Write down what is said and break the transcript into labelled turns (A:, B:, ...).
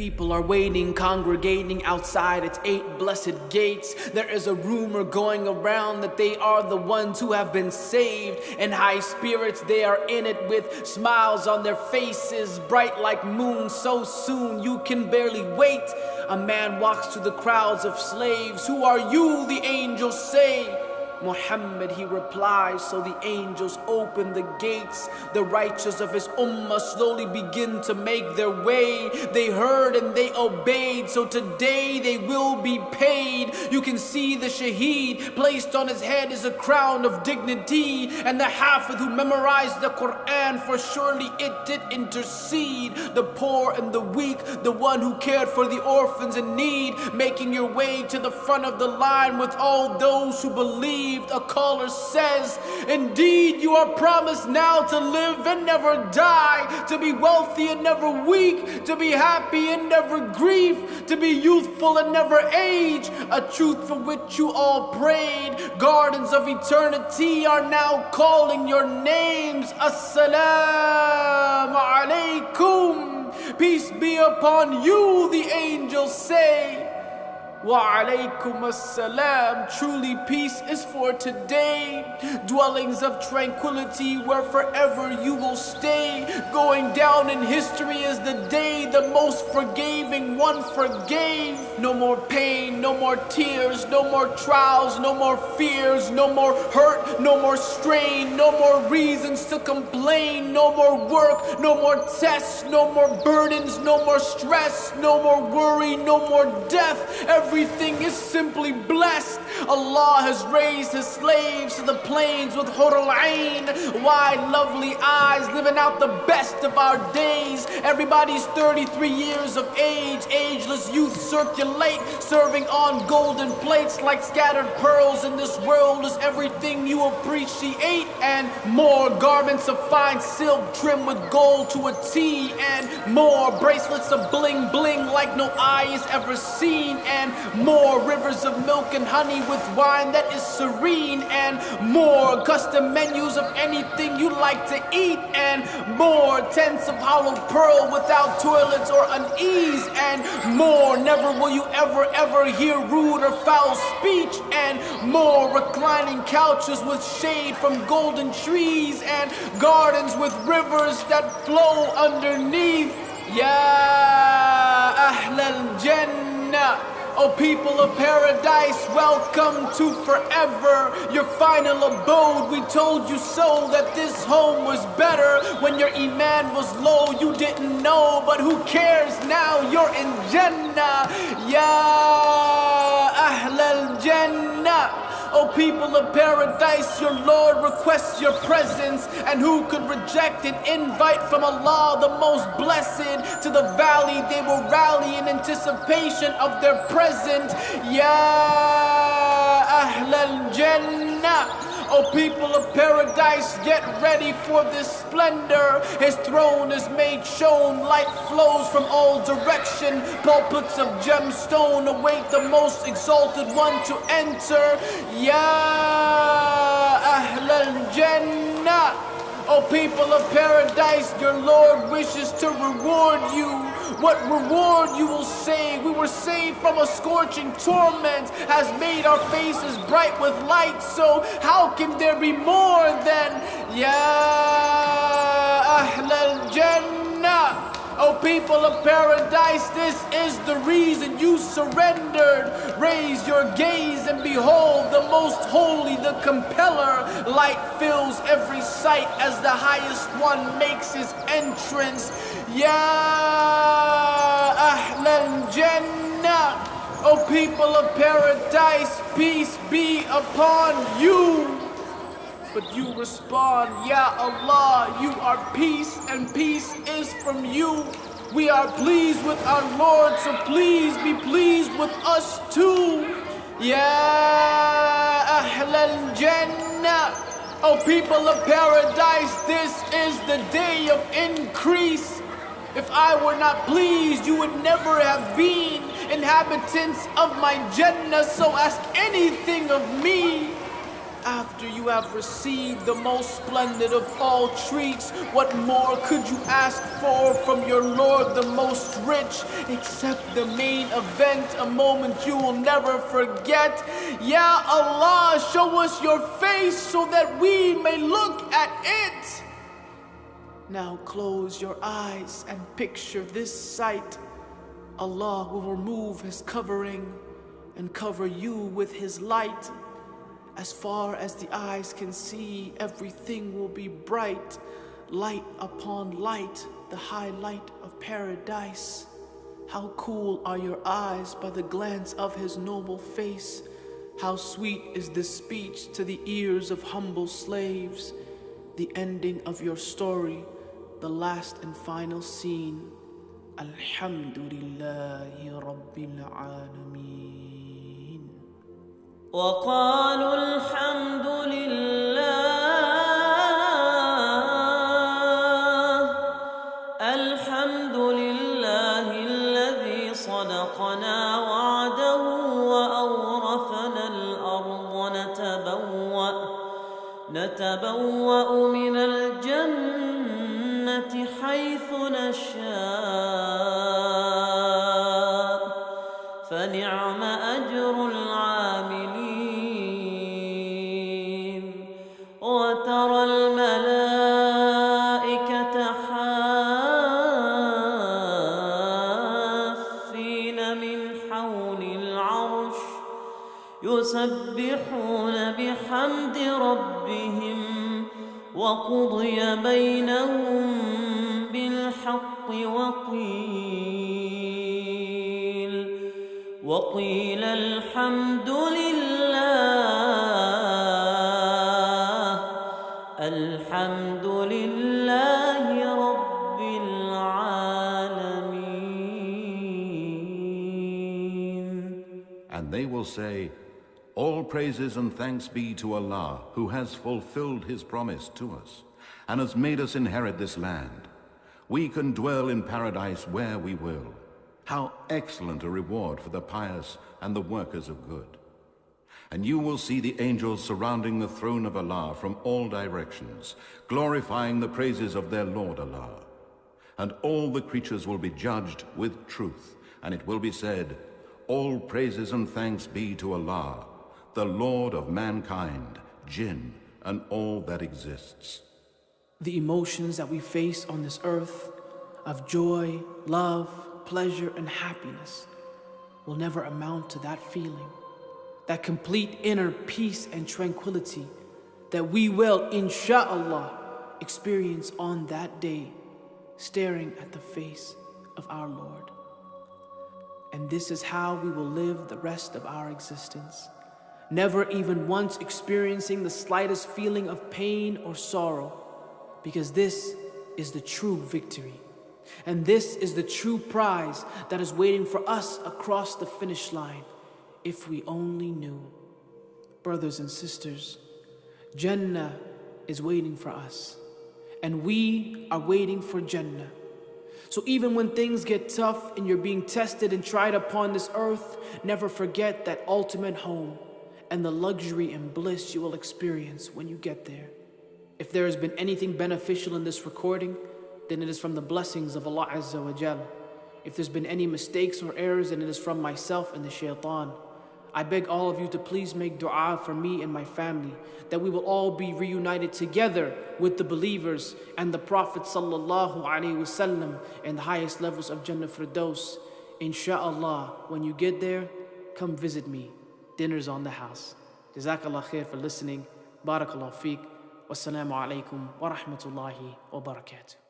A: people are waiting, congregating outside its 8 blessed gates. There is a rumor going around that they are the ones who have been saved. In high spirits they are in it with smiles on their faces, bright like moon, so soon you can barely wait. A man walks through the crowds of slaves. Who are you? The angels say. Muhammad, he replies. So the angels open the gates. The righteous of his ummah slowly begin to make their way. They heard and they obeyed, so today they will be paid. You can see the shaheed, placed on his head is a crown of dignity, and the hafiz who memorized the Quran, for surely it did intercede. The poor and the weak, the one who cared for the orphans in need, making your way to the front of the line with all those who believe. A caller says, indeed you are promised now to live and never die, to be wealthy and never weak, to be happy and never grieve, to be youthful and never age, a truth for which you all prayed. Gardens of eternity are now calling your names. Assalamu alaikum, peace be upon you, the angels say. Wa alaykum as-salam. Truly peace is for today, dwellings of tranquility where forever you will stay. Going down in history as the day the most forgiving one forgave. No more pain, no more tears, no more trials, no more fears, no more hurt, no more strain, no more reasons to complain, no more work, no more tests, no more burdens, no more stress, no more worry, no more death. Everything is simply blessed. Allah has raised his slaves to the plains with Hur al-Ain, wide lovely eyes, living out the best of our days. Everybody's 33 years of age, ageless youth circulate, serving on golden plates like scattered pearls. In this world is everything you appreciate and more. Garments of fine silk trimmed with gold to a T, and more bracelets of bling bling like no eye has ever seen, and more rivers of milk and honey with wine that is serene, and more custom menus of anything you like to eat, and more tents of hollowed pearl without toilets or unease, and more never will you ever hear rude or foul speech, and more reclining couches with shade from golden trees, and gardens with rivers that flow underneath. Ya Ahl al-Jannah, O people of paradise, welcome to forever, your final abode. We told you so that this home was better. When your iman was low, you didn't know, but who cares now? You're in Jannah. Ya Ahl al-Jannah, O people of paradise, your Lord requests your presence, and who could reject an invite from Allah, the most blessed? To the valley they will rally in anticipation of their present. Ya Ahl al-Jannah, O people of paradise, get ready for this splendor. His throne is made shown, light flows from all direction. Pulpits of gemstone await the most exalted one to enter. Ya Ahl al-Jannah, O people of paradise, your Lord wishes to reward you. What reward you will say? We were saved from a scorching torment, has made our faces bright with light, so how can there be more than Ya Ahl al-Jannah? O people of paradise, this is the reason you surrendered. Raise your gaze and behold the most holy, the compeller. Light fills every sight as the highest one makes his entrance. Ya Ahl al-Jannah, O people of paradise, peace be upon you. But you respond, Ya Allah, you are peace and peace is from you. We are pleased with our Lord, so please be pleased with us too. Ya Ahl al-Jannah, O people of paradise, this is the day of increase. If I were not pleased, you would never have been inhabitants of my Jannah, so ask anything of me. after you have received the most splendid of all treats, what more could you ask for from your Lord, the most rich, except the main event, a moment you will never forget? Ya Allah, show us your face so that we may look at it. Now close your eyes and picture this sight. Allah will remove His covering and cover you with His light. As far as the eyes can see, everything will be bright. Light upon light, the high light of paradise. How cool are your eyes by the glance of His noble face. How sweet is this speech to the ears of humble slaves. The ending of your story, the last and final scene. Alhamdulillahi Rabbil Alameen.
B: وقالوا الحمد لله الذي صدقنا وعده وأورثنا الأرض نتبوأ من الجنة حيث نشاء فنعم أجر العاملين وترى الملائكة حافين من حول العرش يسبحون بحمد ربهم وقضي بينهم بالحق وقيل الحمد لله رب العالمين.
C: And they will say, all praises and thanks be to Allah, who has fulfilled His promise to us and has made us inherit this land. We can dwell in paradise where we will. How excellent a reward for the pious and the workers of good. And you will see the angels surrounding the throne of Allah from all directions, glorifying the praises of their Lord Allah. And all the creatures will be judged with truth, and it will be said, all praises and thanks be to Allah, the Lord of mankind, jinn, and all that exists.
A: The emotions that we face on this earth of joy, love, pleasure, and happiness will never amount to that feeling, that complete inner peace and tranquility that we will, insha'Allah, experience on that day, staring at the face of our Lord. And this is how we will live the rest of our existence, never even once experiencing the slightest feeling of pain or sorrow, because this is the true victory. And this is the true prize that is waiting for us across the finish line, if we only knew. Brothers and sisters, Jannah is waiting for us, and we are waiting for Jannah. So even when things get tough and you're being tested and tried upon this earth, never forget that ultimate home and the luxury and bliss you will experience when you get there. If there has been anything beneficial in this recording, then it is from the blessings of Allah Azza wa Jal. If there's been any mistakes or errors, then it is from myself and the shaitan. I beg all of you to please make dua for me and my family, that we will all be reunited together with the believers and the Prophet Sallallahu Alaihi Wasallam in the highest levels of Jannah Firdaus. Insha'Allah, when you get there, come visit me. Dinner's on the house. Jazakallah khair for listening. Barakallah feek. Wassalamu alaikum wa rahmatullahi wa barakatuh.